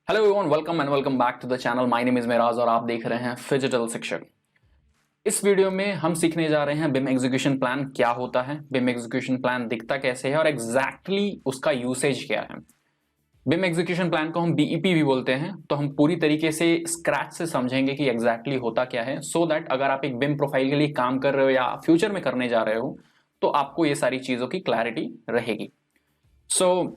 Hello everyone, welcome and welcome back to the channel. My name is Meraj और आप देख रहे हैं फिजिकल शिक्षक। इस वीडियो में हम सीखने जा रहे हैं बिम एग्जीक्यूशन प्लान क्या होता है, बिम एग्जीक्यूशन प्लान दिखता कैसे है और एग्जैक्टली उसका यूसेज क्या है। बिम एग्जीक्यूशन प्लान को हम बीईपी भी बोलते हैं, तो हम पूरी तरीके से स्क्रैच से समझेंगे कि एग्जैक्टली होता क्या है, सो दैट अगर आप एक बिम प्रोफाइल के लिए काम कर रहे हो या फ्यूचर में करने जा रहे हो तो आपको ये सारी चीजों की क्लैरिटी रहेगी। सो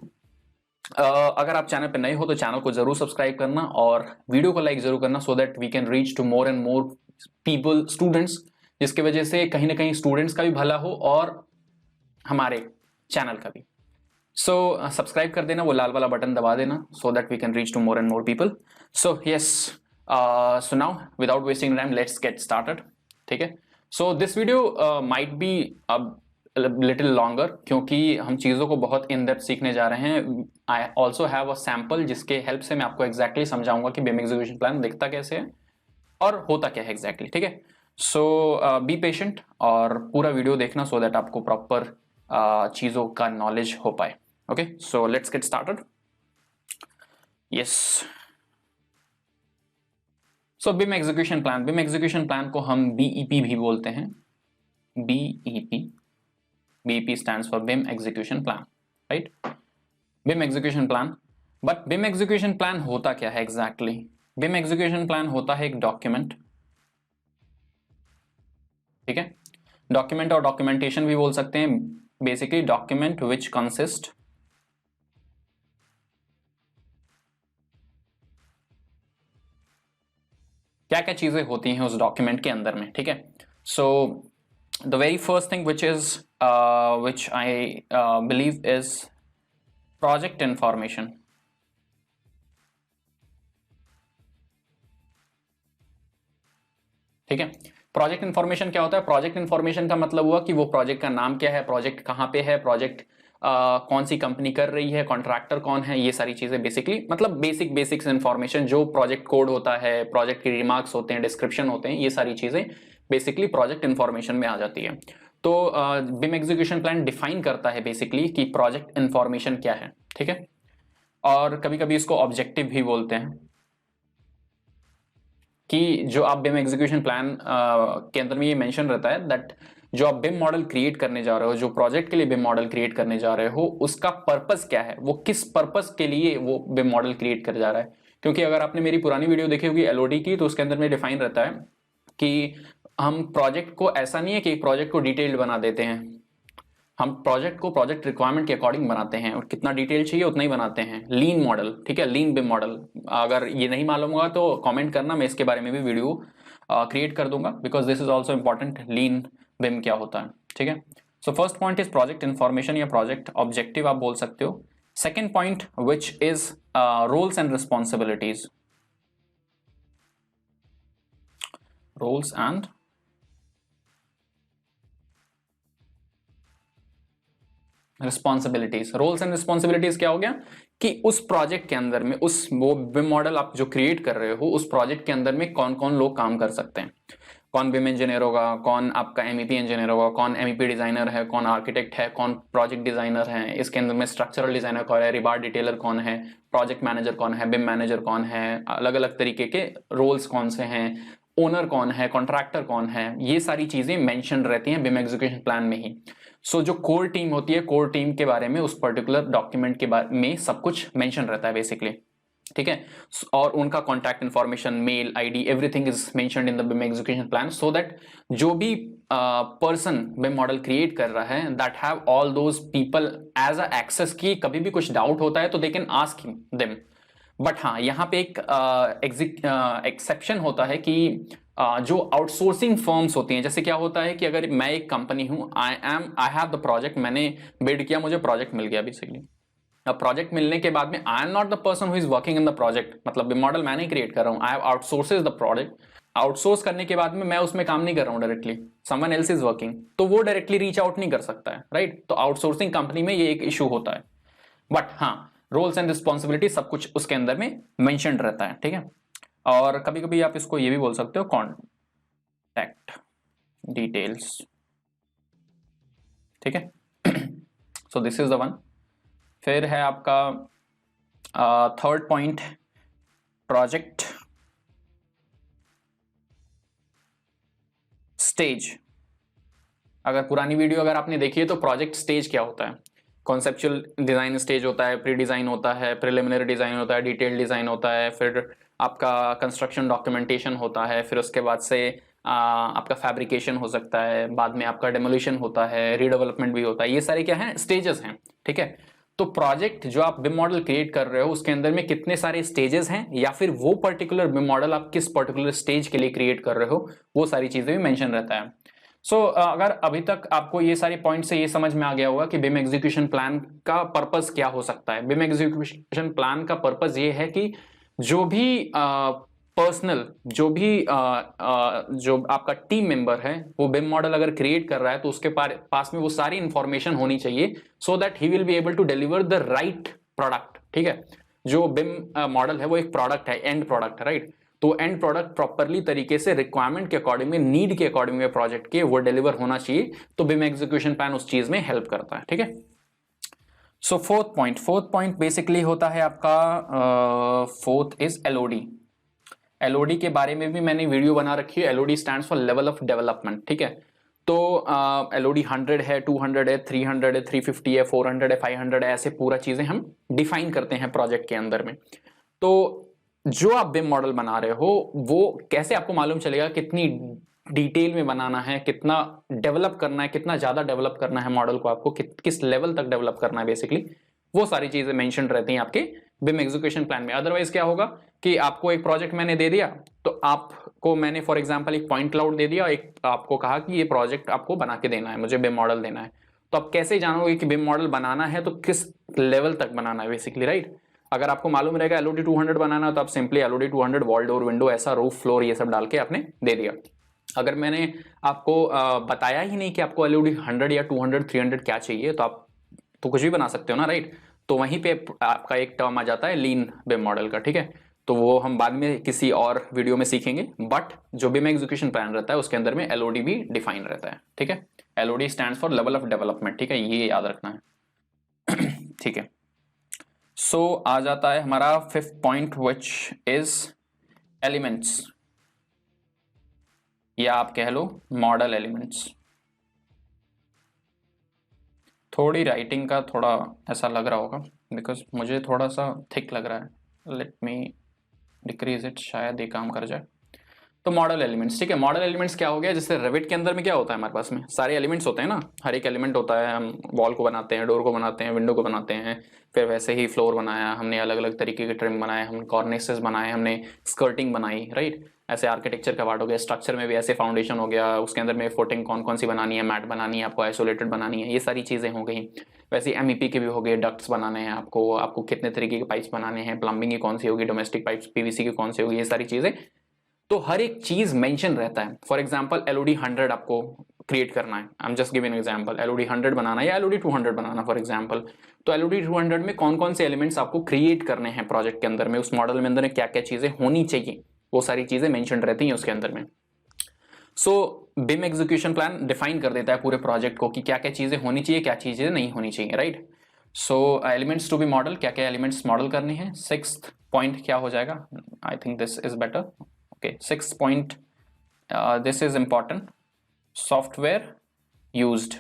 अगर आप चैनल पर नए हो तो चैनल को जरूर सब्सक्राइब करना और वीडियो को लाइक जरूर करना, so that we can reach to more and more people, students, जिसकी वजह से कहीं ना कहीं स्टूडेंट्स का भी भला हो और हमारे चैनल का भी। सो सब्सक्राइब कर देना, वो लाल वाला बटन दबा देना, so that we can reach to more and more people. So yes, so now without wasting time let's get started. ठीक है, so this video might be little longer, क्योंकि हम चीज़ों को बहुत इन डेप्थ सीखने जा रहे हैं। I also have a sample जिसके हेल्प से मैं आपको एग्जैक्टली समझाऊंगा कि बिम एग्जीक्यूशन प्लान दिखता कैसे है और होता क्या है एग्जैक्टली। ठीक है, सो बी पेशेंट और पूरा वीडियो देखना, सो दैट आपको प्रॉपर चीज़ों का नॉलेज हो पाए। Okay, so let's get started. Yes, so BIM execution plan को हम बीईपी भी बोलते हैं। BEP, BEP stands for BIM execution plan, right? BIM execution plan. But BIM execution plan होता क्या है exactly? BIM execution plan होता है एक डॉक्यूमेंट। ठीक है, डॉक्यूमेंट और डॉक्यूमेंटेशन भी बोल सकते हैं। बेसिकली डॉक्यूमेंट विच कंसिस्ट क्या क्या चीजें होती हैं उस डॉक्यूमेंट के अंदर में। ठीक है, सो the very first thing which I believe is project information. ठीक है, प्रोजेक्ट इन्फॉर्मेशन क्या होता है? प्रोजेक्ट इन्फॉर्मेशन का मतलब हुआ कि वो प्रोजेक्ट का नाम क्या है, प्रोजेक्ट कहाँ पे है, प्रोजेक्ट कौन सी कंपनी कर रही है, कॉन्ट्रैक्टर कौन है, ये सारी चीजें बेसिकली मतलब बेसिक्स इन्फॉर्मेशन, जो प्रोजेक्ट कोड होता है, प्रोजेक्ट के रिमार्क्स होते हैं, डिस्क्रिप्शन होते हैं, ये सारी चीजें बेसिकली प्रोजेक्ट इन्फॉर्मेशन में आ जाती है। तो बिम एग्जीक्यूशन प्लान डिफाइन करता है बेसिकली कि प्रोजेक्ट इन्फॉर्मेशन क्या है। ठीक है, और कभी कभी इसको ऑब्जेक्टिव भी बोलते हैं कि जो आप बिम एग्जीक्यूशन प्लान के अंदर में ये मेंशन रहता है दैट जो आप बिम मॉडल क्रिएट करने जा रहे हो, जो प्रोजेक्ट के लिए बिम मॉडल क्रिएट करने जा रहे हो, उसका पर्पस क्या है, वो किस पर्पस के लिए वो बिम मॉडल क्रिएट कर जा रहा है। क्योंकि अगर आपने मेरी पुरानी वीडियो देखी होगी एलओडी की, तो उसके अंदर में डिफाइन रहता है कि हम प्रोजेक्ट को ऐसा नहीं है कि एक प्रोजेक्ट को डिटेल्ड बना देते हैं, हम प्रोजेक्ट को प्रोजेक्ट रिक्वायरमेंट के अकॉर्डिंग बनाते हैं और कितना डिटेल चाहिए उतना ही बनाते हैं। लीन मॉडल, ठीक है, लीन बिम मॉडल। अगर ये नहीं मालूम होगा तो कमेंट करना, मैं इसके बारे में भी वीडियो क्रिएट कर दूंगा, because this is also important, lean BIM क्या होता है। ठीक है, so first point is project information या प्रोजेक्ट ऑब्जेक्टिव आप बोल सकते हो। Second point which is roles and responsibilities. Roles and responsibilities. Roles and responsibilities क्या हो गया कि उस प्रोजेक्ट के अंदर में उस वो बिम मॉडल आप जो क्रिएट कर रहे हो, उस प्रोजेक्ट के अंदर में कौन कौन लोग काम कर सकते हैं। कौन बिम इंजीनियर होगा, कौन आपका एमईपी इंजीनियर होगा, कौन एमईपी डिजाइनर है, कौन आर्किटेक्ट है, कौन प्रोजेक्ट डिजाइनर है, इसके अंदर में स्ट्रक्चरल डिजाइनर कौन है, रिबार डिटेलर कौन है, प्रोजेक्ट मैनेजर कौन है, बिम मैनेजर कौन है, अलग अलग तरीके के रोल्स कौन से हैं, ओनर कौन है, कॉन्ट्रैक्टर कौन है, ये सारी चीजें मेंशन रहती हैं बिम एग्जीक्यूशन प्लान में ही। सो जो कोर टीम होती है, कोर टीम के बारे में उस पर्टिकुलर डॉक्यूमेंट के बारे में सब कुछ मेंशन रहता है बेसिकली। ठीक है, और उनका contact information, mail ID, everything is mentioned in the BIM execution plan, so that जो भी पर्सन बिम मॉडल क्रिएट कर रहा है that have all those people as a access की कभी भी कुछ डाउट होता है तो they can ask them. But हाँ, यहाँ पे एक एक्सेप्शन होता है कि जो आउटसोर्सिंग फर्म्स होती हैं, जैसे क्या होता है कि अगर मैं एक कंपनी हूं, आई हैव द प्रोजेक्ट, मैंने बिड किया, मुझे प्रोजेक्ट मिल गया बेसिकली। अब प्रोजेक्ट मिलने के बाद में I am not the person who is working in the project, मतलब मॉडल मैं नहीं क्रिएट कर रहा हूं, I have outsources the project. Outsource करने के बाद में मैं उसमें काम नहीं कर रहा हूं directly, someone else is working, तो वो डायरेक्टली रीच आउट नहीं कर सकता है, राइट। तो आउटसोर्सिंग कंपनी में ये एक इशू होता है। बट हाँ, रोल्स एंड रिस्पॉन्सिबिलिटी सब कुछ उसके अंदर में मेंशन रहता है। ठीक है, और कभी कभी आप इसको ये भी बोल सकते हो कॉन्टैक्ट डिटेल्स। ठीक है, so this is the one. फिर है आपका थर्ड पॉइंट प्रोजेक्ट स्टेज, अगर पुरानी वीडियो अगर आपने देखी है तो प्रोजेक्ट स्टेज क्या होता है, कॉन्सेप्चुअल डिजाइन स्टेज होता है, प्री डिजाइन होता है, प्रिलिमिनरी डिजाइन होता है, डिटेल डिजाइन होता है, फिर आपका कंस्ट्रक्शन डॉक्यूमेंटेशन होता है, फिर उसके बाद से आपका फैब्रिकेशन हो सकता है, बाद में आपका डेमोलिशन होता है, रीडेवलपमेंट भी होता है। ये सारे क्या हैं, स्टेजेस हैं, ठीक है। तो प्रोजेक्ट जो आप बिम मॉडल क्रिएट कर रहे हो उसके अंदर में कितने सारे स्टेजेस हैं, या फिर वो पर्टिकुलर बिम मॉडल आप किस पर्टिकुलर स्टेज के लिए क्रिएट कर रहे हो, वो सारी चीजें भी मेंशन रहता है। अगर अभी तक आपको ये सारे पॉइंट से ये समझ में आ गया होगा कि बिम एग्जीक्यूशन प्लान का पर्पस क्या हो सकता है। बिम एग्जीक्यूशन प्लान का पर्पस ये है कि जो भी पर्सनल जो आपका टीम मेंबर है वो बिम मॉडल अगर क्रिएट कर रहा है तो उसके पास में वो सारी इंफॉर्मेशन होनी चाहिए, so that he will be able to deliver the right product, ठीक है। जो बिम मॉडल है वो एक प्रोडक्ट है, एंड प्रोडक्ट है, राइट। तो एंड प्रोडक्ट प्रॉपरली तरीके से रिक्वायरमेंट के अकॉर्डिंग में, नीड के अकॉर्डिंग में प्रोजेक्ट के वो डिलीवर होना चाहिए, तो बिम एग्जीक्यूशन प्लान उस चीज में हेल्प करता है, ठीक है। सो फोर्थ पॉइंट बेसिकली होता है आपका, फोर्थ इज एलओडी। एलओडी के बारे में भी मैंने वीडियो बना रखी है। Elodie stands for level of development, ठीक है। तो एलओडी 100 है, 200 है, 300 है, 350 है, 400 है, 500 है, ऐसे पूरा चीजें हम डिफाइन करते हैं प्रोजेक्ट के अंदर में। तो जो आप बिम मॉडल बना रहे हो वो कैसे आपको मालूम चलेगा कितनी डिटेल में बनाना है, कितना डेवलप करना है, कितना ज्यादा डेवलप करना है मॉडल को, आपको किस लेवल तक डेवलप करना है, बेसिकली वो सारी चीजें मेंशन रहती हैं आपके बिम एग्जीक्यूशन प्लान में। अदरवाइज क्या होगा कि आपको एक प्रोजेक्ट मैंने दे दिया, तो आपको मैंने फॉर एग्जांपल एक पॉइंट क्लाउड दे दिया, एक आपको कहा कि ये प्रोजेक्ट आपको बना के देना है, मुझे बिम मॉडल देना है, तो आप कैसे जानोगे कि बिम मॉडल बनाना है तो किस लेवल तक बनाना है, बेसिकली, राइट। अगर आपको मालूम रहेगा एलओडी 200 बनाना है तो आप simply Elodie 200 wall door window ऐसा रूफ फ्लोर ये सब डाल के आपने दे दिया। अगर मैंने आपको बताया ही नहीं कि आपको एलओडी 100 या 200 300 क्या चाहिए, तो आप तो कुछ भी बना सकते हो ना, राइट। तो वहीं पे आपका एक टर्म आ जाता है लीन बिम मॉडल का, ठीक है। तो वो हम बाद में किसी और वीडियो में सीखेंगे, बट जो बिम एग्जीक्यूशन प्लान रहता है उसके अंदर में एलओडी भी डिफाइन रहता है, ठीक है। Elodie stands for level of development, ठीक है, ये याद रखना है। ठीक है। सो आ जाता है हमारा fifth point which is elements, या आप कह लो मॉडल एलिमेंट्स। थोड़ी राइटिंग का थोड़ा ऐसा लग रहा होगा बिकॉज मुझे थोड़ा सा थिक लग रहा है, लेट मी डिक्रीज इट, शायद ये काम कर जाए। तो मॉडल एलिमेंट्स, ठीक है। मॉडल एलिमेंट्स क्या हो गया, जैसे रेविट के अंदर में क्या होता है, हमारे पास में सारे एलिमेंट्स होते हैं ना, हर एक एलिमेंट होता है। हम वॉल को बनाते हैं, डोर को बनाते हैं, विंडो को बनाते हैं, फिर वैसे ही फ्लोर बनाया हमने, अलग अलग तरीके के ट्रिम बनाए हमने, कॉर्निसेस बनाए हमने, स्कर्टिंग बनाई, राइट। ऐसे आर्किटेक्चर का पार्ट हो गया। स्ट्रक्चर में भी ऐसे फाउंडेशन हो गया, उसके अंदर में फुटिंग कौन कौन सी बनानी है, मैट बनानी है आपको, आइसोलेटेड बनानी है, ये सारी चीज़ें हो गई। वैसे एमईपी के भी हो गए, डक्ट्स बनाने हैं आपको कितने तरीके के पाइप्स बनाने हैं, प्लम्बिंग की कौन सी होगी, डोमेस्टिक पाइप्स पीवीसी की कौन सी होगी, ये सारी चीज़ें। तो हर एक चीज मेंशन रहता है। फॉर एग्जांपल एलओडी 100 आपको क्रिएट करना है, I am just giving example, Elodie 100 बनाना है या एलओडी 200 बनाना फॉर एग्जांपल, तो एलओडी 200 में कौन कौन से एलिमेंट्स आपको क्रिएट करने हैं प्रोजेक्ट के अंदर में, उस मॉडल में अंदर में क्या क्या चीजें होनी चाहिए, वो सारी चीजें मेंशन रहती हैं उसके अंदर में। सो बिम एग्जीक्यूशन प्लान डिफाइन कर देता है पूरे प्रोजेक्ट को कि क्या क्या चीजें होनी चाहिए, क्या चीजें नहीं होनी चाहिए, right. So elements to be model, क्या क्या एलिमेंट्स मॉडल करने हैं। सिक्स्थ पॉइंट क्या हो जाएगा, I think this is better, okay. Sixth point, this is important, software used,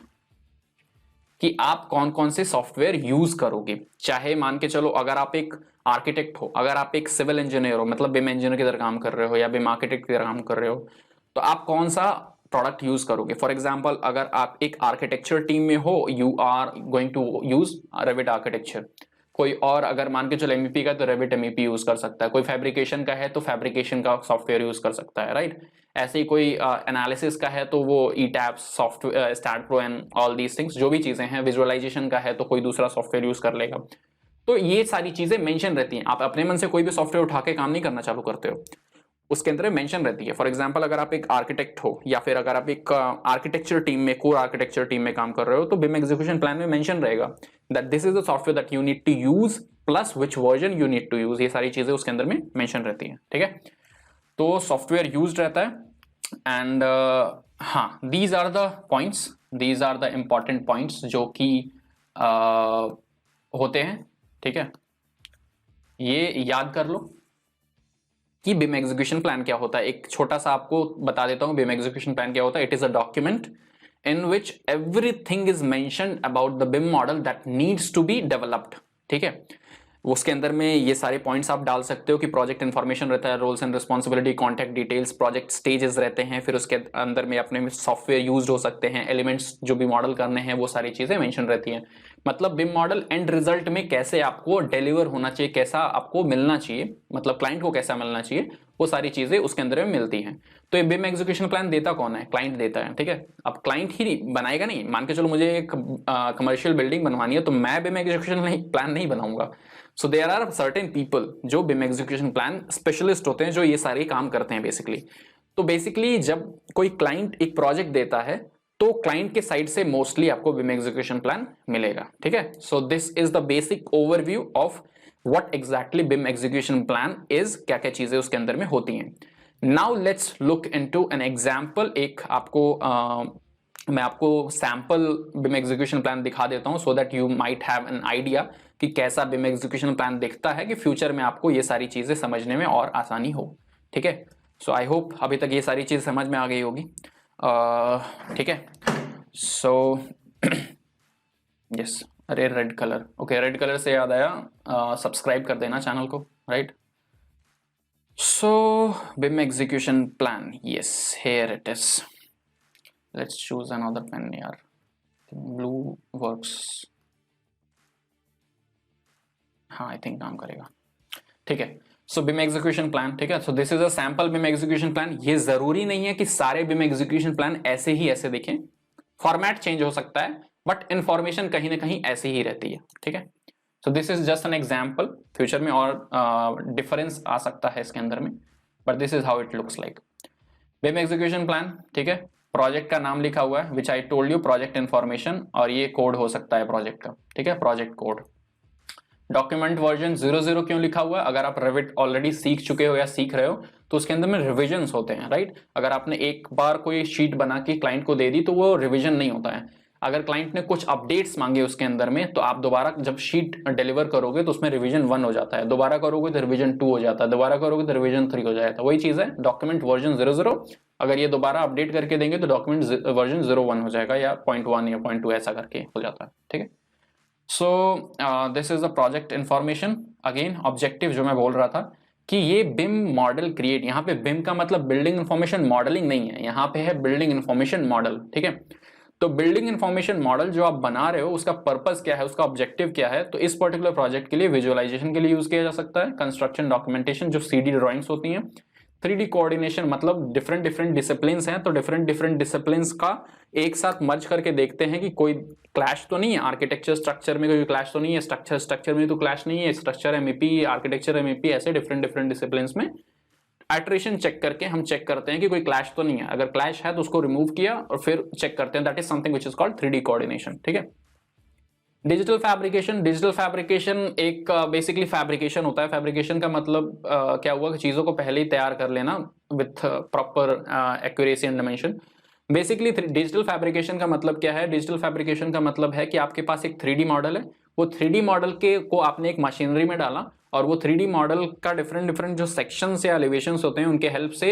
कि आप कौन कौन से सॉफ्टवेयर यूज करोगे। चाहे मान के चलो अगर आप एक आर्किटेक्ट हो, अगर आप एक सिविल इंजीनियर हो, मतलब बिम इंजीनियर की तरह काम कर रहे हो या बिम आर्किटेक्ट की तरह काम कर रहे हो, तो आप कौन सा प्रोडक्ट यूज करोगे। फॉर एग्जांपल अगर आप एक आर्किटेक्चर टीम में हो, you are going to use Revit architecture. कोई और अगर मान के चलो एमईपी का तो रेविट एमईपी यूज कर सकता है, कोई फैब्रिकेशन का है तो फैब्रिकेशन का सॉफ्टवेयर यूज कर सकता है, राइट। ऐसे ही कोई एनालिसिस का है तो वो ETAPS software, Stat Pro and all these things, जो भी चीजें हैं। विजुअलाइजेशन का है तो कोई दूसरा सॉफ्टवेयर यूज कर लेगा। तो ये सारी चीजें मेंशन रहती हैं। आप अपने मन से कोई भी सॉफ्टवेयर उठा के काम नहीं करना चालू करते हो, उसके अंदर मेंशन रहती है। फॉर एग्जांपल अगर आप एक आर्किटेक्ट हो या फिर अगर आप एक आर्किटेक्चर टीम में, कोर आर्किटेक्चर टीम में काम कर रहे हो, तो बिम एग्जीक्यूशन प्लान में मेंशन रहेगा that this is the software that you need to use plus which version you need to use. ये सारी चीजें उसके अंदर में मेंशन रहती है, ठीक है। तो सॉफ्टवेयर यूज रहता है एंड हाँ, these are the points, these are the important points जो कि होते हैं, ठीक है। ये याद कर लो कि बिम एग्जीक्यूशन प्लान क्या होता है। एक छोटा सा आपको बता देता हूं बिम एग्जीक्यूशन प्लान क्या होता है। It is a document in which everything is mentioned about the BIM model that needs to be developed। ठीक है, उसके अंदर में ये सारे पॉइंट्स आप डाल सकते हो कि प्रोजेक्ट इन्फॉर्मेशन रहता है, roles and responsibility, contact details, project stages रहते हैं, फिर उसके अंदर में अपने सॉफ्टवेयर यूज हो सकते हैं, एलिमेंट्स जो भी मॉडल करने हैं वो सारी चीजें मेंशन रहती हैं। मतलब बिम मॉडल एंड रिजल्ट में कैसे आपको डिलीवर होना चाहिए, कैसा आपको मिलना चाहिए, मतलब क्लाइंट को कैसा मिलना चाहिए, वो सारी चीजें उसके अंदर में मिलती हैं। तो ये बिम एग्जीक्यूशन प्लान देता कौन है? क्लाइंट देता है। ठीक है, अब क्लाइंट ही बनाएगा नहीं। मान के चलो मुझे एक कमर्शियल बिल्डिंग बनवानी है तो मैं बिम एग्जीक्यूशन प्लान नहीं बनाऊंगा। So there are certain people जो बिम एग्जीक्यूशन प्लान स्पेशलिस्ट होते हैं, जो ये सारे काम करते हैं बेसिकली। तो बेसिकली जब कोई क्लाइंट एक प्रोजेक्ट देता है तो क्लाइंट के साइड से मोस्टली आपको बिम एग्जीक्यूशन प्लान मिलेगा। ठीक है, so this is the basic overview of what exactly BIM execution plan is, क्या क्या चीजें उसके अंदर में होती हैं। Now let's look into an example. एक आपको मैं आपको सैंपल बिम एग्जीक्यूशन प्लान दिखा देता हूं so that you might have an idea कि कैसा बिम एग्जीक्यूशन प्लान दिखता है, कि फ्यूचर में आपको ये सारी चीजें समझने में और आसानी हो। ठीक है, सो आई होप अभी तक ये सारी चीज समझ में आ गई होगी। ठीक है, सो यस, अरे red colour, okay, red colour से याद आया, सब्सक्राइब कर देना चैनल को, right. So BIM execution plan, yes, here it is. Let's choose another pen यार, ब्लू वर्क्स, हाँ आई थिंक काम करेगा। ठीक है, सो बिम एग्जीक्यूशन प्लान, ठीक है, so this is a sample BIM execution plan. ये जरूरी नहीं है कि सारे बिम एग्जीक्यूशन प्लान ऐसे ही ऐसे दिखें, फॉर्मेट चेंज हो सकता है बट इंफॉर्मेशन कहीं ना कहीं ऐसी ही रहती है। ठीक है, so this is just an example, future में और डिफरेंस आ सकता है इसके अंदर में, but this is how it looks like BIM execution plan. ठीक है, प्रोजेक्ट का नाम लिखा हुआ है which I told you, project information, और ये कोड हो सकता है प्रोजेक्ट का। ठीक है, प्रोजेक्ट कोड। डॉक्यूमेंट वर्जन 00 क्यों लिखा हुआ है? अगर आप रेविट ऑलरेडी सीख चुके हो या सीख रहे हो तो उसके अंदर में रिविजन्स होते हैं, राइट। अगर आपने एक बार कोई शीट बना के क्लाइंट को दे दी तो वो रिविजन नहीं होता है। अगर क्लाइंट ने कुछ अपडेट्स मांगे उसके अंदर में तो आप दोबारा जब शीट डिलीवर करोगे तो उसमें रिवीजन 1 हो जाता है, दोबारा करोगे तो रिवीजन 2 हो जाता है, दोबारा करोगे तो रिवीजन 3 हो जाता है। वही चीज है डॉक्यूमेंट वर्जन 00, अगर ये दोबारा अपडेट करके देंगे तो डॉक्यूमेंट वर्जन 01 हो जाएगा, या 0.1 या 0.2 ऐसा करके हो जाता है। ठीक है, so this is the project information. Again objective जो मैं बोल रहा था कि ये बिम मॉडल क्रिएट, यहाँ पे बिम का मतलब बिल्डिंग इंफॉर्मेशन मॉडलिंग नहीं है, यहाँ पे है बिल्डिंग इंफॉर्मेशन मॉडल। ठीक है, तो बिल्डिंग इंफॉर्मेशन मॉडल जो आप बना रहे हो उसका पर्पस क्या है, उसका ऑब्जेक्टिव क्या है, तो इस पर्टिकुलर प्रोजेक्ट के लिए विजुअलाइजेशन के लिए यूज किया जा सकता है, कंस्ट्रक्शन डॉक्यूमेंटेशन जो सीडी ड्राइंग्स होती हैं, 3D कोऑर्डिनेशन, मतलब डिफरेंट डिफरेंट डिसिप्लिन्स हैं तो डिफरेंट डिफरेंट डिसिप्लिन्स का एक साथ मर्ज करके देखते हैं कि कोई क्लैश तो नहीं है, आर्किटेक्चर स्ट्रक्चर में कोई क्लैश तो नहीं है, स्ट्रक्चर स्ट्रक्चर में तो क्लैश नहीं है, स्ट्रक्चर एमईपी, आर्किटेक्चर एमईपी, ऐसे डिफरेंट डिफरेंट डिसिप्लिन्स में आइटरेशन चेक करके हम चेक करते हैं कि कोई क्लैश तो नहीं है। अगर क्लैश है तो उसको रिमूव किया और फिर चेक करते हैं, that is something which is called 3D coordination. ठीक है, डिजिटल फैब्रिकेशन, डिजिटल फैब्रिकेशन एक बेसिकली फैब्रिकेशन होता है। फैब्रिकेशन का मतलब क्या हुआ कि चीजों को पहले ही तैयार कर लेना with proper accuracy and dimension. Basically digital fabrication का मतलब क्या है? डिजिटल फैब्रिकेशन का मतलब है कि आपके पास एक 3D मॉडल है, वो 3D मॉडल के को आपने एक मशीनरी में डाला और वो 3D मॉडल का डिफरेंट डिफरेंट जो सेक्शंस या एलिवेशंस होते हैं उनके हेल्प से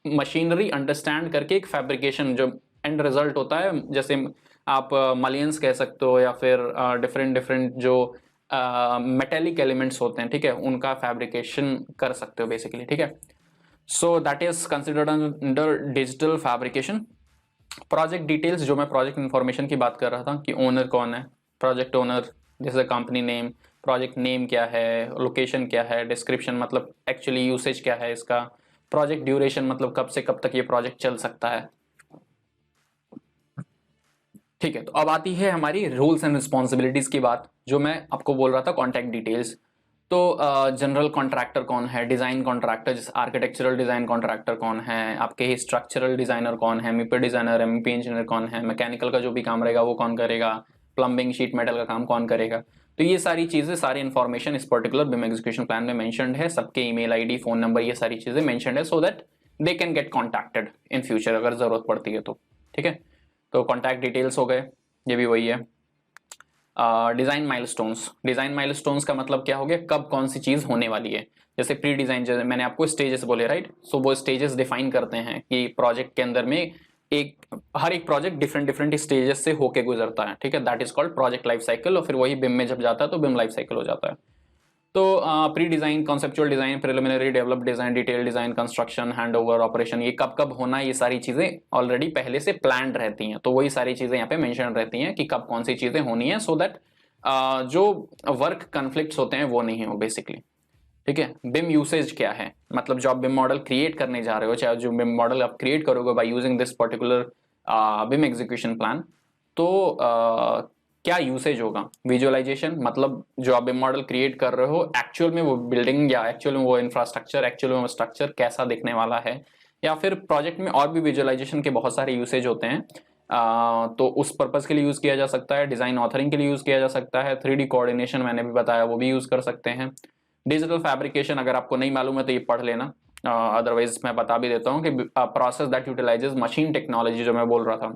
मशीनरी अंडरस्टैंड करके एक फैब्रिकेशन जो एंड रिजल्ट होता है, जैसे आप मलियंस कह सकते हो या फिर डिफरेंट डिफरेंट जो मेटेलिक एलिमेंट्स होते हैं, ठीक है, उनका फैब्रिकेशन कर सकते हो बेसिकली। ठीक है, so that is considered under digital fabrication. Project details, जो मैं प्रोजेक्ट इन्फॉर्मेशन की बात कर रहा था कि ओनर कौन है, project owner, this is company name, project name क्या है, लोकेशन क्या है, डिस्क्रिप्शन मतलब एक्चुअली यूसेज क्या है इसका, प्रोजेक्ट ड्यूरेशन मतलब कब से कब तक ये प्रोजेक्ट चल सकता है। ठीक है, तो अब आती है हमारी रूल्स एंड रिस्पॉन्सिबिलिटीज की बात, जो मैं आपको बोल रहा था कॉन्टैक्ट डिटेल्स। तो जनरल कॉन्ट्रैक्टर कौन है, डिजाइन कॉन्ट्रैक्टर जैसे आर्किटेक्चरल डिजाइन कॉन्ट्रैक्टर कौन है, आपके ही स्ट्रक्चरल डिजाइनर कौन है, एमईपी डिजाइनर, एमईपी इंजीनियर कौन है, मैकेनिकल का जो भी काम रहेगा वो कौन करेगा, प्लम्बिंग शीट मेटल का काम कौन करेगा। तो ये सारी चीजें, सारी इन्फॉर्मेशन इस पर्टिकुलर बिम एग्जीक्यूशन प्लान में मेंशन्ड है, सबके ईमेल आईडी, फोन नंबर, ये सारी चीजें मेंशन्ड है सो that they can get contacted in future अगर जरूरत पड़ती है तो। ठीक है, तो कॉन्टैक्ट डिटेल्स हो गए, ये भी वही है। Design milestones. डिजाइन माइलस्टोन्स का मतलब क्या हो गया, कब कौन सी चीज होने वाली है। जैसे प्री डिजाइन, जैसे मैंने आपको स्टेजेस बोले, राइट। सो वो स्टेजेस डिफाइन करते हैं कि प्रोजेक्ट के अंदर में हर एक प्रोजेक्ट डिफरेंट डिफरेंट स्टेजेस से होके गुजरता है, ठीक है। That is called project life cycle. और फिर वही बिम में जब जाता है तो बिम लाइफ साइकिल हो जाता है। तो pre design, conceptual design, preliminary, develop design, detail design, construction, hand over, operation, ये कब कब होना है, ये सारी चीजें ऑलरेडी पहले से प्लान्ड रहती हैं। तो वही सारी चीजें यहाँ पे मेंशन रहती हैं कि कब कौन सी चीजें होनी है, सो दैट जो वर्क कन्फ्लिक्ट्स होते हैं वो नहीं हो बेसिकली, ठीक है। बिम यूसेज क्या है, मतलब जो आप बिम मॉडल क्रिएट करने जा रहे हो, चाहे जो बिम मॉडल आप क्रिएट करोगे by using this particular BIM execution plan, तो क्या यूसेज होगा। विजुअलाइजेशन, मतलब जो आप बिम मॉडल क्रिएट कर रहे हो एक्चुअल में वो बिल्डिंग या एक्चुअल में वो इंफ्रास्ट्रक्चर, एक्चुअल में वो स्ट्रक्चर कैसा दिखने वाला है। या फिर प्रोजेक्ट में और भी विजुअलाइजेशन के बहुत सारे यूसेज होते हैं, तो उस पर्पज के लिए यूज किया जा सकता है। डिजाइन ऑथरिंग के लिए यूज किया जा सकता है। 3D कोऑर्डिनेशन मैंने भी बताया, वो भी यूज कर सकते हैं। डिजिटल फैब्रिकेशन, अगर आपको नहीं मालूम है तो ये पढ़ लेना, अदरवाइज मैं बता भी देता हूँ कि process that utilises machine technology, जो मैं बोल रहा था,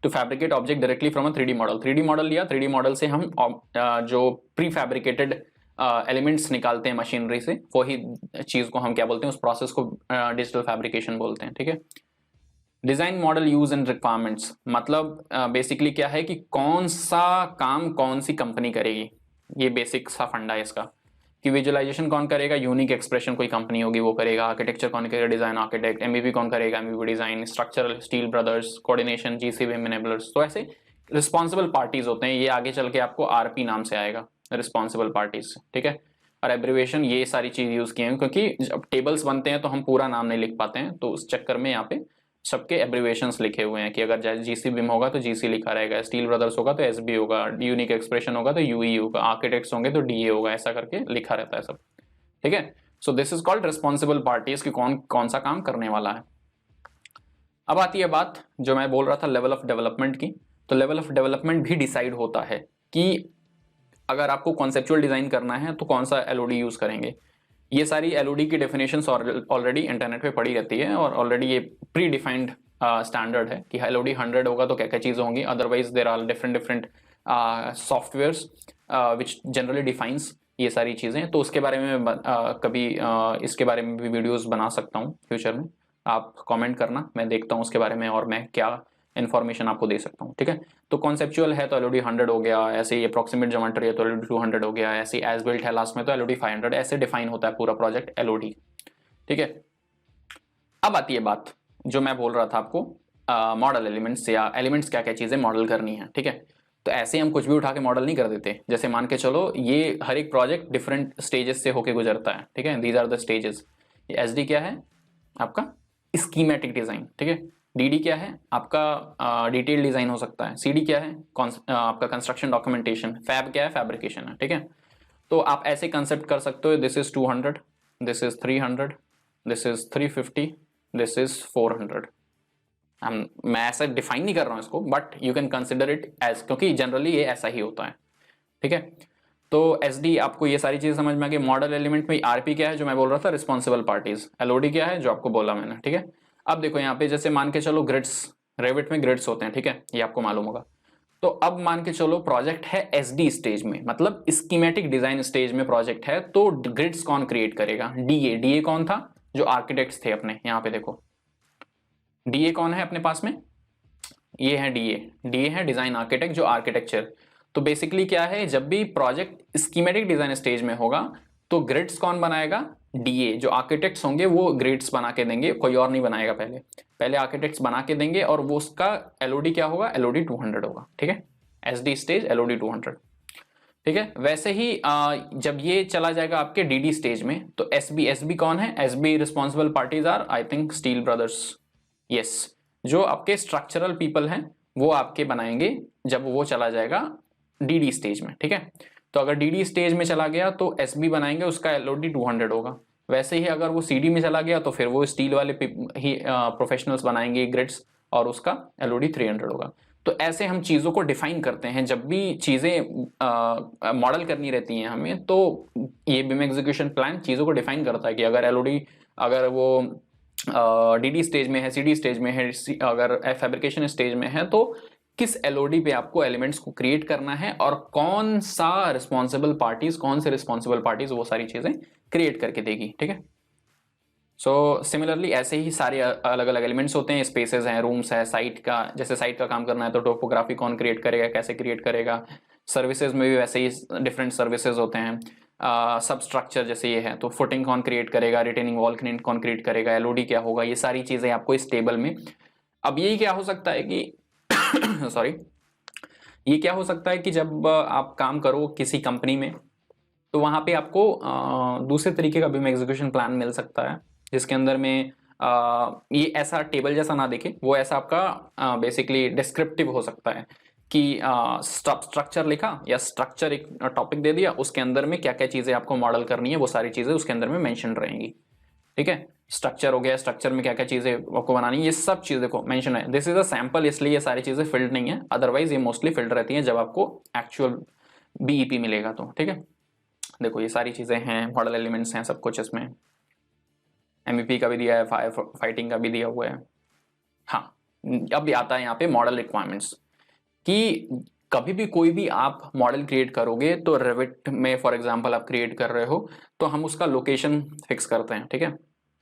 to fabricate object directly from a 3D model. 3D model लिया, 3D मॉडल से हम जो प्री फैब्रिकेटेड एलिमेंट्स निकालते हैं मशीनरी से, वही चीज को हम क्या बोलते हैं, उस प्रोसेस को डिजिटल फैब्रिकेशन बोलते हैं, ठीक है। Design model use and requirements, मतलब बेसिकली क्या है कि कौन सा काम कौन सी कंपनी करेगी, ये बेसिक सा फंडा है इसका। कि विजुअलाइजेशन कौन करेगा, यूनिक एक्सप्रेशन कोई कंपनी होगी वो करेगा। आर्किटेक्चर कौन करेगा, डिजाइन आर्किटेक्ट। एमईपी कौन करेगा, MEP design. Structural, steel brothers. Coordination, GCB enablers. तो ऐसे रिस्पॉन्सिबल पार्टीज होते हैं, ये आगे चल के आपको आरपी नाम से आएगा, रिस्पॉन्सिबल पार्टीज, ठीक है। और एब्रिविएशन, ये सारी चीज यूज किए हैं क्योंकि जब टेबल्स बनते हैं तो हम पूरा नाम नहीं लिख पाते हैं, तो उस चक्कर में यहाँ पे सबके एब्रिविएशंस लिखे हुए हैं कि अगर जीसी बिम होगा तो जीसी लिखा रहेगा, स्टील ब्रदर्स होगा तो एसबी होगा, यूनिक एक्सप्रेशन होगा तो यूई होगा, आर्किटेक्ट्स होंगे तो डीए होगा, ऐसा करके लिखा रहता है सब, ठीक है। So this is called responsible parties कि कौन कौन सा काम करने वाला है। अब आती है बात जो मैं बोल रहा था लेवल ऑफ डेवलपमेंट की। तो लेवल ऑफ डेवलपमेंट भी डिसाइड होता है कि अगर आपको कॉन्सेप्चुअल डिजाइन करना है तो कौन सा एलओडी यूज करेंगे। ये सारी एलओडी की डेफिनेशंस ऑलरेडी इंटरनेट पे पड़ी रहती है और ऑलरेडी ये प्री डिफाइंड स्टैंडर्ड है कि एलओडी 100 होगा तो क्या क्या चीज़ें होंगी। Otherwise there are different different softwares which generally defines ये सारी चीज़ें। तो उसके बारे में कभी इसके बारे में भी वीडियोस बना सकता हूँ फ्यूचर में, आप कमेंट करना, मैं देखता हूँ उसके बारे में और मैं क्या इन्फॉर्मेशन आपको दे सकता हूँ, ठीक है। तो कॉन्सेप्चुअल है तो एलओडी 100 हो गया, ऐसे ही अप्रोक्सीमेट ज्योमेट्री है तो एलओडी 200 हो गया, ऐसे एज बिल्ट है लास्ट में तो एलओडी 500, ऐसे डिफाइन होता है पूरा प्रोजेक्ट एलओडी, ठीक है। अब आती है बात जो मैं बोल रहा था आपको, मॉडल एलिमेंट्स या एलिमेंट्स क्या क्या चीज़ें मॉडल करनी है, ठीक है। तो ऐसे हम कुछ भी उठा के मॉडल नहीं कर देते। जैसे मान के चलो ये हर एक प्रोजेक्ट डिफरेंट स्टेजेस से होके गुजरता है, ठीक है। These are the stages. ये एसडी क्या है आपका, स्कीमेटिक डिजाइन, ठीक है। डीडी क्या है आपका, डिटेल डिजाइन हो सकता है। सीडी क्या है आपका कंस्ट्रक्शन डॉक्यूमेंटेशन। फैब क्या है, फैब्रिकेशन है, ठीक है। तो आप ऐसे कंसेप्ट कर सकते हो, this is 200, this is 300, this is 350, this is 400। मैं ऐसा डिफाइन नहीं कर रहा हूं इसको, but you can consider it as, क्योंकि जनरली ये ऐसा ही होता है, ठीक है। तो एसडी आपको ये सारी चीजें समझ में आ गई। मॉडल एलिमेंट में आरपी क्या है जो मैं बोल रहा था, रिस्पॉन्सिबल पार्टीज। एलओडी क्या है जो आपको बोला मैंने, ठीक है। अब देखो यहाँ पे जैसे मान के चलो ग्रिड्स, रेविट में ग्रिड्स होते हैं, ठीक है, ये आपको मालूम होगा। तो अब मान के चलो प्रोजेक्ट है एसडी स्टेज में, मतलब स्कीमेटिक डिजाइन स्टेज में प्रोजेक्ट है, तो ग्रिड्स कौन क्रिएट करेगा, डीए। डीए कौन था, जो आर्किटेक्ट्स थे अपने, यहाँ पे देखो डीए कौन है अपने पास में, ये है डीए। डीए है डिजाइन आर्किटेक्ट, जो आर्किटेक्चर। तो बेसिकली क्या है, जब भी प्रोजेक्ट स्कीमेटिक डिजाइन स्टेज में होगा तो ग्रिड्स कौन बनाएगा, डीए। जो आर्किटेक्ट्स होंगे वो ग्रिड्स बना के देंगे, कोई और नहीं बनाएगा, पहले पहले आर्किटेक्ट्स बना के देंगे, और वो उसका एलओडी क्या होगा, एलओडी 200 होगा, ठीक है। एसडी स्टेज एलओडी 200, ठीक है। वैसे ही जब ये चला जाएगा आपके डीडी स्टेज में तो एसबी, एसबी कौन है, SB responsible parties are I think steel brothers, yes. जो आपके स्ट्रक्चरल पीपल हैं वो आपके बनाएंगे जब वो चला जाएगा डीडी स्टेज में, ठीक है। तो अगर डीडी स्टेज में चला गया तो एसबी बनाएंगे, उसका एलओडी 200 होगा। वैसे ही अगर वो सीडी में चला गया तो फिर वो स्टील वाले ही प्रोफेशनल्स बनाएंगे ग्रिड्स, और उसका एलओडी 300 होगा। तो ऐसे हम चीज़ों को डिफाइन करते हैं जब भी चीज़ें मॉडल करनी रहती हैं हमें। तो ये बिम एग्जीक्यूशन प्लान चीज़ों को डिफाइन करता है कि अगर एलओडी, अगर वो डीडी स्टेज में है, सीडी स्टेज में है, अगर फैब्रिकेशन स्टेज में है, तो किस एलओडी पे आपको एलिमेंट्स को क्रिएट करना है और कौन से रिस्पॉन्सिबल पार्टीज वो सारी चीजें क्रिएट करके देगी, ठीक है। सो सिमिलरली ऐसे ही सारे अलग अलग एलिमेंट्स होते हैं, स्पेसेस हैं, रूम्स है, साइट का, जैसे साइट का काम करना है तो टोपोग्राफी कौन क्रिएट करेगा, कैसे क्रिएट करेगा। सर्विसेज में भी वैसे ही डिफरेंट सर्विसेज होते हैं। सब स्ट्रक्चर जैसे ये है तो फुटिंग कौन क्रिएट करेगा, रिटेनिंग वॉल कौन क्रिएट करेगा, एलओडी क्या होगा, ये सारी चीजें आपको इस टेबल में। अब यही क्या हो सकता है कि सॉरी, ये क्या हो सकता है कि जब आप काम करो किसी कंपनी में तो वहां पे आपको दूसरे तरीके का बीम एग्जीक्यूशन प्लान मिल सकता है, जिसके अंदर में ये ऐसा टेबल जैसा ना दिखे, वो ऐसा आपका बेसिकली डिस्क्रिप्टिव हो सकता है कि स्ट्रक्चर लिखा या स्ट्रक्चर एक टॉपिक दे दिया, उसके अंदर में क्या क्या चीजें आपको मॉडल करनी है वो सारी चीजें उसके अंदर में मेंशन रहेंगी, ठीक है। स्ट्रक्चर हो गया, स्ट्रक्चर में क्या क्या चीजें आपको बनानी है, ये सब चीजें को मेंशन है। दिस इज अ सैंपल, इसलिए ये सारी चीजें फिल्ड नहीं है, अदरवाइज ये मोस्टली फिल्ड रहती हैं जब आपको एक्चुअल बीईपी मिलेगा तो, ठीक है। देखो ये सारी चीजें हैं, मॉडल एलिमेंट्स हैं, सब कुछ इसमें एमईपी का भी दिया है, फायर फाइटिंग का भी दिया हुआ है। हाँ, अब आता है यहाँ पे मॉडल रिक्वायरमेंट्स कि कभी भी कोई भी आप मॉडल क्रिएट करोगे तो रेविट में फॉर एग्जांपल आप क्रिएट कर रहे हो तो हम उसका लोकेशन फिक्स करते हैं, ठीक है।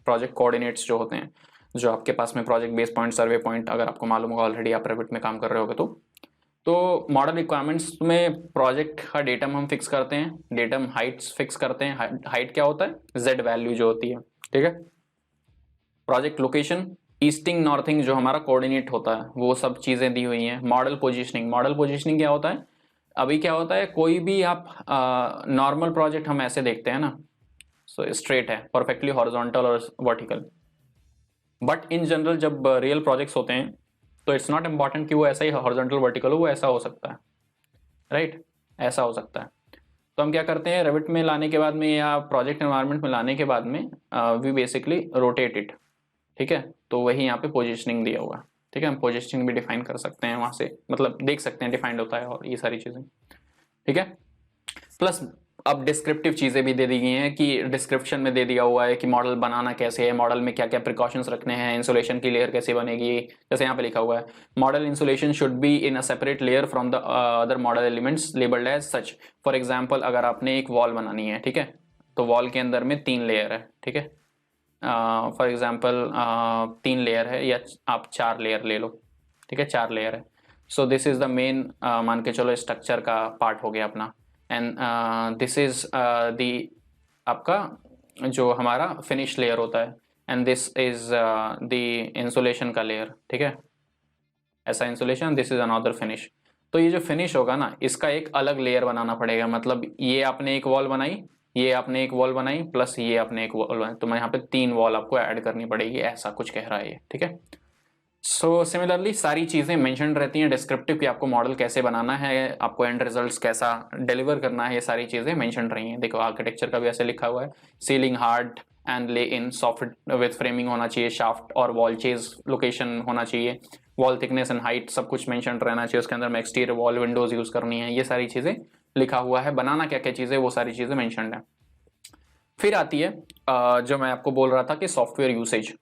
प्रोजेक्ट कोऑर्डिनेट्स जो होते हैं, जो आपके पास में प्रोजेक्ट बेस पॉइंट, सर्वे पॉइंट, अगर आपको मालूम होगा ऑलरेडी, आप रेविट में काम कर रहे होगे तो मॉडल रिक्वायरमेंट्स में प्रोजेक्ट का डेटम हम फिक्स करते हैं, डेटम हाइट्स फिक्स करते हैं। हाइट क्या होता है, जेड वैल्यू जो होती है, ठीक है। प्रोजेक्ट लोकेशन, ईस्टिंग नॉर्थिंग जो हमारा कोऑर्डिनेट होता है, वो सब चीजें दी हुई हैं। मॉडल पोजीशनिंग क्या होता है, अभी क्या होता है, कोई भी आप नॉर्मल प्रोजेक्ट हम ऐसे देखते हैं ना, सो स्ट्रेट है, परफेक्टली हॉरिजॉन्टल और वर्टिकल, बट इन जनरल जब रियल प्रोजेक्ट्स होते हैं तो इट्स नॉट इम्पॉर्टेंट कि वो ऐसा ही हॉरिजॉन्टल वर्टिकल हो, वो ऐसा हो सकता है, राइट, ऐसा हो सकता है। तो हम क्या करते हैं, रेविट में लाने के बाद में या प्रोजेक्ट एनवायरनमेंट में लाने के बाद में वी बेसिकली रोटेट इट, ठीक है। तो वही यहाँ पे पोजीशनिंग दिया हुआ है, ठीक है। हम पोजीशनिंग भी डिफाइन कर सकते हैं वहां से, मतलब देख सकते हैं डिफाइंड होता है और ये सारी चीजें, ठीक है। प्लस अब डिस्क्रिप्टिव चीजें भी दे दी गई हैं कि डिस्क्रिप्शन में दे दिया हुआ है कि मॉडल बनाना कैसे है, मॉडल में क्या क्या प्रिकॉशंस रखने हैं, इंसुलेशन की लेयर कैसे बनेगी। जैसे यहाँ पे लिखा हुआ है, model insulation should be in a separate layer from the other model elements labelled as such. For example अगर आपने एक वॉल बनानी है, ठीक है, तो वॉल के अंदर में 3 लेयर है, ठीक है। फॉर एग्जाम्पल 3 लेयर है या आप 4 लेयर ले लो, ठीक है, 4 लेयर है। So this is the main, मान के चलो स्ट्रक्चर का पार्ट हो गया अपना, एंड दिस इज दी आपका जो हमारा फिनिश लेयर होता है, and this is the insulation का लेयर, ठीक है, ऐसा insulation, this is another finish. तो ये जो फिनिश होगा ना, इसका एक अलग लेयर बनाना पड़ेगा, मतलब ये आपने एक वॉल बनाई, ये आपने एक वॉल बनाई, प्लस ये आपने एक वॉल बनाई, तो मैं यहाँ पे 3 वॉल आपको ऐड करनी पड़ेगी, ऐसा कुछ कह रहा है ये, ठीक है। सो सिमिलरली सारी चीजें मेंशन रहती हैं डिस्क्रिप्टिव कि आपको मॉडल कैसे बनाना है, आपको एंड रिजल्ट्स कैसा डिलीवर करना है, ये सारी चीजें मेंशन रही हैं। देखो आर्किटेक्चर का भी ऐसे लिखा हुआ है, सीलिंग हार्ड एंड ले इन सॉफ्ट विथ फ्रेमिंग होना चाहिए, शाफ्ट और वॉल चेज लोकेशन होना चाहिए, वॉल थिकनेस एंड हाइट सब कुछ मेंशन रहना चाहिए, उसके अंदर में एक्सटीरियर वॉल विंडोज यूज करनी है, ये सारी चीजें लिखा हुआ है। बनाना क्या क्या चीजें, वो सारी चीजें मेंशन है। फिर आती है जो मैं आपको बोल रहा था कि सॉफ्टवेयर यूसेज,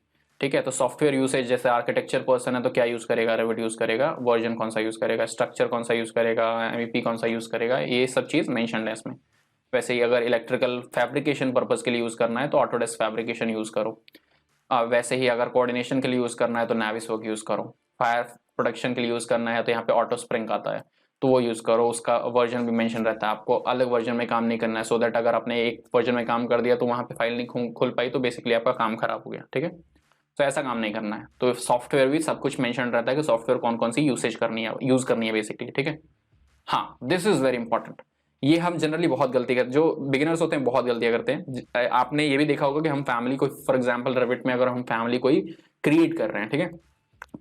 ठीक है। तो सॉफ्टवेयर यूसेज, जैसे आर्किटेक्चर पर्सन है तो क्या यूज करेगा, रेविट यूज करेगा, वर्जन कौन सा यूज करेगा, स्ट्रक्चर कौन सा यूज करेगा, एमईपी कौन सा यूज करेगा, ये सब चीज मेंशन है इसमें। वैसे ही अगर इलेक्ट्रिकल फैब्रिकेशन पर्पज के लिए यूज करना है तो ऑटोडेस्क फैब्रिकेशन यूज करो, वैसे ही अगर कोऑर्डिनेशन के लिए यूज करना है तो नाविसवर्क यूज करो, फायर प्रोटेक्शन के लिए यूज करना है तो यहाँ पे ऑटो स्प्रिंग आता है तो वो यूज करो, उसका वर्जन भी मेंशन रहता है, आपको अलग वर्जन में काम नहीं करना है, सो दैट अगर आपने एक वर्जन में काम कर दिया तो वहां पे फाइल नहीं खुल पाई तो बेसिकली आपका काम खराब हो गया, ठीक है। तो ऐसा काम नहीं करना है, तो सॉफ्टवेयर भी सब कुछ मेंशन रहता है कि सॉफ्टवेयर कौन कौन सी यूज करनी है बेसिकली, ठीक है। हाँ, दिस इज वेरी इंपॉर्टेंट, ये हम जनरली बहुत गलती करते, जो बिगिनर्स होते हैं बहुत गलतियां करते हैं। आपने ये भी देखा होगा कि हम फैमिली को, फॉर एग्जांपल रेविट में अगर हम फैमिली कोई क्रिएट कर रहे हैं, ठीक है,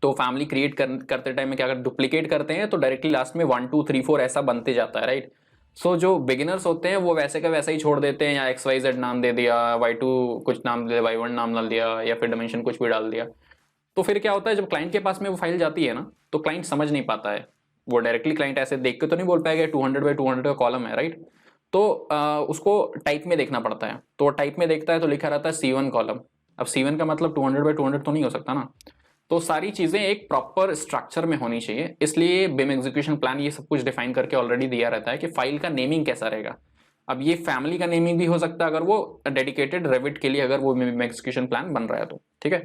तो फैमिली क्रिएट करते टाइम में क्या करते, डुप्लीकेट करते हैं तो डायरेक्टली लास्ट में 1 2 3 4 ऐसा बनते जाता है, राइट। सो जो बिगिनर्स होते हैं वो वैसे का वैसा ही छोड़ देते हैं, या XYZ नाम दे दिया, Y2 कुछ नाम दे दिया, Y1 नाम डाल दिया, या फिर डायमेंशन कुछ भी डाल दिया। तो फिर क्या होता है, जब क्लाइंट के पास में वो फाइल जाती है ना, तो क्लाइंट समझ नहीं पाता है, वो डायरेक्टली क्लाइंट ऐसे देख के तो नहीं बोल पाएगा 200 बाई 200 का कॉलम है, राइट। तो उसको टाइप में देखना पड़ता है, तो टाइप में देखता है तो लिखा रहता है C1 कॉलम। अब C1 का मतलब 200 बाई 200 तो नहीं हो सकता ना, तो सारी चीजें एक प्रॉपर स्ट्रक्चर में होनी चाहिए, इसलिए बिम एग्जीक्यूशन प्लान ये सब कुछ डिफाइन करके ऑलरेडी दिया रहता है कि फाइल का नेमिंग कैसा रहेगा। अब ये फैमिली का नेमिंग भी हो सकता है अगर वो डेडिकेटेड रेविट के लिए अगर वो बिम एग्जीक्यूशन प्लान बन रहा है तो, ठीक है।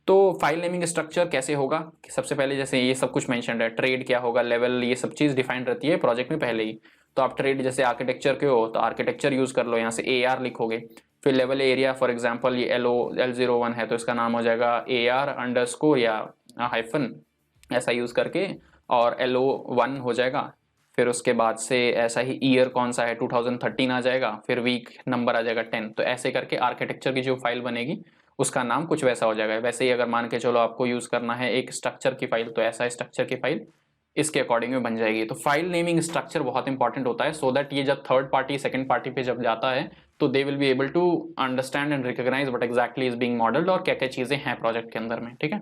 तो फाइल नेमिंग स्ट्रक्चर कैसे होगा कि सबसे पहले जैसे ये सब कुछ मेंशन्ड है, ट्रेड क्या होगा, लेवल, ये सब चीज डिफाइंड रहती है प्रोजेक्ट में पहले ही। तो आप ट्रेड जैसे आर्किटेक्चर के हो तो आर्किटेक्चर यूज कर लो, यहाँ से AR लिखोगे। फिर लेवल एरिया, फॉर एग्जांपल ये L01 है तो इसका नाम हो जाएगा AR_ या हाइफन ऐसा यूज करके, और LO1 हो जाएगा। फिर उसके बाद से ऐसा ही ईयर कौन सा है 2013 आ जाएगा, फिर वीक नंबर आ जाएगा 10। तो ऐसे करके आर्किटेक्चर की जो फाइल बनेगी उसका नाम कुछ वैसा हो जाएगा। वैसे ही अगर मान के चलो आपको यूज करना है एक स्ट्रक्चर की फाइल, तो ऐसा स्ट्रक्चर की फाइल इसके अकॉर्डिंग में बन जाएगी। तो फाइल नेमिंग स्ट्रक्चर बहुत इंपॉर्टेंट होता है, सो दैट ये जब थर्ड पार्टी सेकंड पार्टी पे जब जाता है तो they will be able to understand and recognise what exactly is being modelled और क्या क्या चीजें हैं प्रोजेक्ट के अंदर में, ठीक है।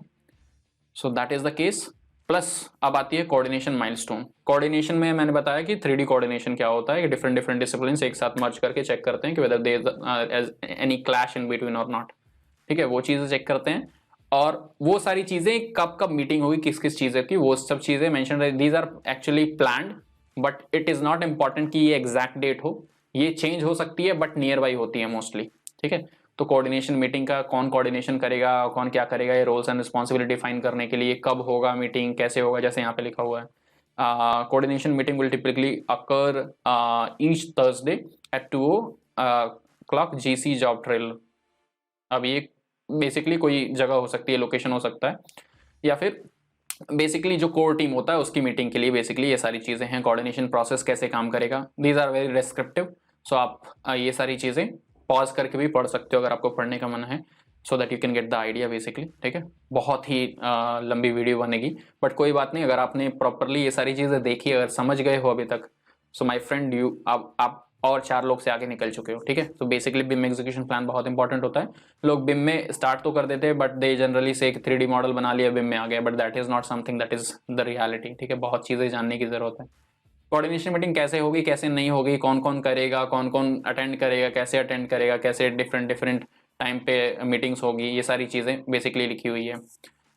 So that is the case. Plus अब आती है कोऑर्डिनेशन माइलस्टोन। कोऑर्डिनेशन में मैंने बताया कि 3D कोऑर्डिनेशन क्या होता है कि डिफरेंट डिफरेंट डिसिप्लिन्स एक साथ मर्ज करके चेक करते हैं कि whether there is any clash in between और नॉट, ठीक है, वो चीजें चेक करते हैं। और वो सारी चीजें कब कब मीटिंग होगी किस किस चीजें की, वो सब चीजें मेंशन है। These are actually planned, but it is not important कि ये एग्जैक्ट डेट हो, ये चेंज हो सकती है बट नियर बाई होती है मोस्टली, ठीक है। तो कोऑर्डिनेशन मीटिंग का कौन कोऑर्डिनेशन करेगा, कौन क्या करेगा, ये रोल्स एंड रिस्पॉन्सिबिलिटी डिफाइन करने के लिए कब होगा मीटिंग, कैसे होगा, जैसे यहाँ पे लिखा हुआ है coordination meeting will typically occur each Thursday at 2 o'clock GC job trail. अब ये बेसिकली कोई जगह हो सकती है, लोकेशन हो सकता है, या फिर बेसिकली जो कोर टीम होता है उसकी मीटिंग के लिए बेसिकली ये सारी चीजें हैं। कोऑर्डिनेशन प्रोसेस कैसे काम करेगा, दीज आर वेरी डिस्क्रिप्टिव, सो आप ये सारी चीजें पॉज करके भी पढ़ सकते हो अगर आपको पढ़ने का मन है, so that you can get the idea basically, ठीक है। बहुत ही लंबी वीडियो बनेगी बट कोई बात नहीं, अगर आपने प्रॉपरली ये सारी चीजें देखी, अगर समझ गए हो अभी तक, सो माय फ्रेंड यू आप और 4 लोग से आगे निकल चुके हो, ठीक है। तो बेसिकली बिम एग्जीक्यूशन प्लान बहुत इंपॉर्टेंट होता है। लोग बिम में स्टार्ट तो कर देते हैं बट दे जनरली से एक 3D मॉडल बना लिया बिम में आ गया, but that is not something that is the reality, ठीक है। बहुत चीजें जानने की जरूरत है। कोऑर्डिनेशन मीटिंग कैसे होगी, कैसे नहीं होगी, कौन कौन करेगा, कौन कौन अटेंड करेगा, कैसे अटेंड करेगा, कैसे डिफरेंट डिफरेंट टाइम पे मीटिंग्स होगी, ये सारी चीजें बेसिकली लिखी हुई है।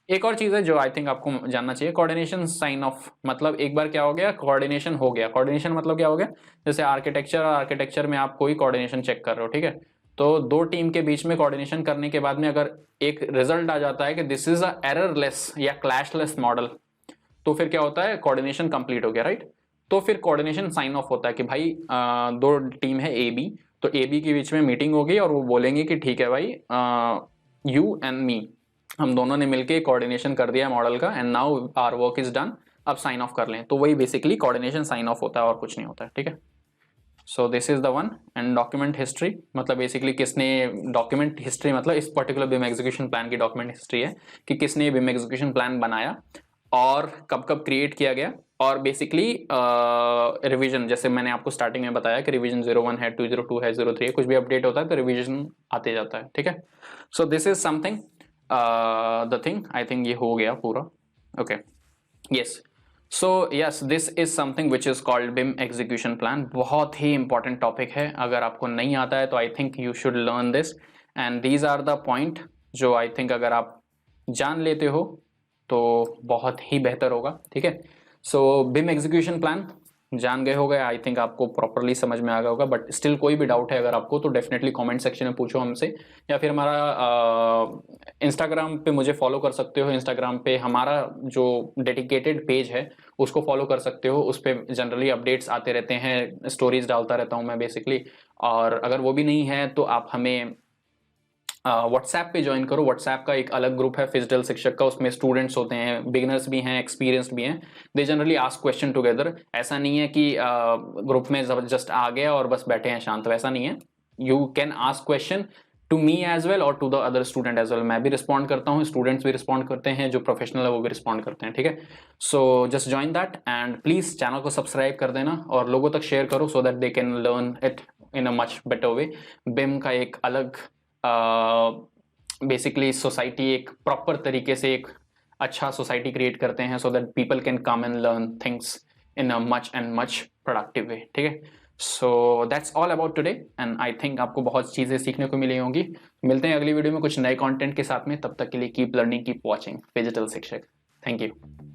एक और चीज है जो आई थिंक आपको जानना चाहिए, कोऑर्डिनेशन साइन ऑफ। मतलब एक बार क्या हो गया, कोऑर्डिनेशन हो गया। कोऑर्डिनेशन मतलब क्या हो गया, जैसे आर्किटेक्चर और आर्किटेक्चर में आप कोई कोऑर्डिनेशन चेक कर रहे हो, ठीक है। तो 2 टीम के बीच में कोऑर्डिनेशन करने के बाद में अगर एक रिजल्ट आ जाता है कि दिस इज अ एररलेस या क्लैशलेस मॉडल, तो फिर क्या होता है, कोऑर्डिनेशन कंप्लीट हो गया, राइट। तो फिर कोऑर्डिनेशन साइन ऑफ होता है कि भाई 2 टीम है AB, तो AB के बीच में मीटिंग होगी और वो बोलेंगे कि ठीक है भाई यू एंड मी, हम दोनों ने मिलके कोऑर्डिनेशन कर दिया मॉडल का and now our work is done, अब साइन ऑफ कर लें। तो वही बेसिकली कोऑर्डिनेशन साइन ऑफ होता है और कुछ नहीं होता है, ठीक है। So this is the one. And document history मतलब बेसिकली किसने, डॉक्यूमेंट हिस्ट्री मतलब इस पर्टिकुलर बिम एग्जीक्यूशन प्लान की डॉक्यूमेंट हिस्ट्री है कि किसने बिम एग्जीक्यूशन प्लान बनाया और कब कब क्रिएट किया गया। और बेसिकली रिवीजन, जैसे मैंने आपको स्टार्टिंग में बताया कि रिवीजन 01 है, 202 है, 03 है, कुछ भी अपडेट होता है तो रिवीजन आते जाता है, ठीक है। So this is something the thing, I think ये हो गया पूरा, okay, yes. So yes, this is something which is called BIM execution plan. बहुत ही इंपॉर्टेंट टॉपिक है, अगर आपको नहीं आता है तो I think you should learn this and these are the point जो आई थिंक अगर आप जान लेते हो तो बहुत ही बेहतर होगा, ठीक है। सो बिम एग्जीक्यूशन प्लान जान गए हो गए, आई थिंक आपको प्रॉपरली समझ में आ गया होगा। बट स्टिल कोई भी डाउट है अगर आपको तो डेफिनेटली कमेंट सेक्शन में पूछो हमसे, या फिर हमारा इंस्टाग्राम पे मुझे फॉलो कर सकते हो। इंस्टाग्राम पे हमारा जो डेडिकेटेड पेज है उसको फॉलो कर सकते हो, उस पर जनरली अपडेट्स आते रहते हैं, स्टोरीज डालता रहता हूँ मैं बेसिकली। और अगर वो भी नहीं है तो आप हमें व्हाट्सएप पे ज्वाइन करो। व्हाट्सएप का एक अलग ग्रुप है फिजिकल शिक्षक का, उसमें स्टूडेंट्स होते हैं, बिगिनर्स भी हैं, एक्सपीरियंस्ड भी हैं, they generally ask question together. ऐसा नहीं है कि ग्रुप में जस्ट आ गया और बस बैठे हैं शांत, वैसा नहीं है। You can ask question to me as well और to the other student as well. मैं भी रिस्पॉन्ड करता हूँ, स्टूडेंट्स भी रिस्पॉन्ड करते हैं, जो प्रोफेशनल है वो भी रिस्पॉन्ड करते हैं, ठीक है। So just join that and please channel को सब्सक्राइब कर देना और लोगों तक शेयर करो so that they can learn it in a much better way. BIM का एक अलग बेसिकली सोसाइटी, एक प्रॉपर तरीके से एक अच्छा सोसाइटी क्रिएट करते हैं so that people can come and learn things in a much and much productive way, ठीक है। So that's all about today and I think आपको बहुत चीज़ें सीखने को मिली होंगी। मिलते हैं अगली वीडियो में कुछ नए कंटेंट के साथ में, तब तक के लिए keep learning keep watching digital शिक्षक। Thank you.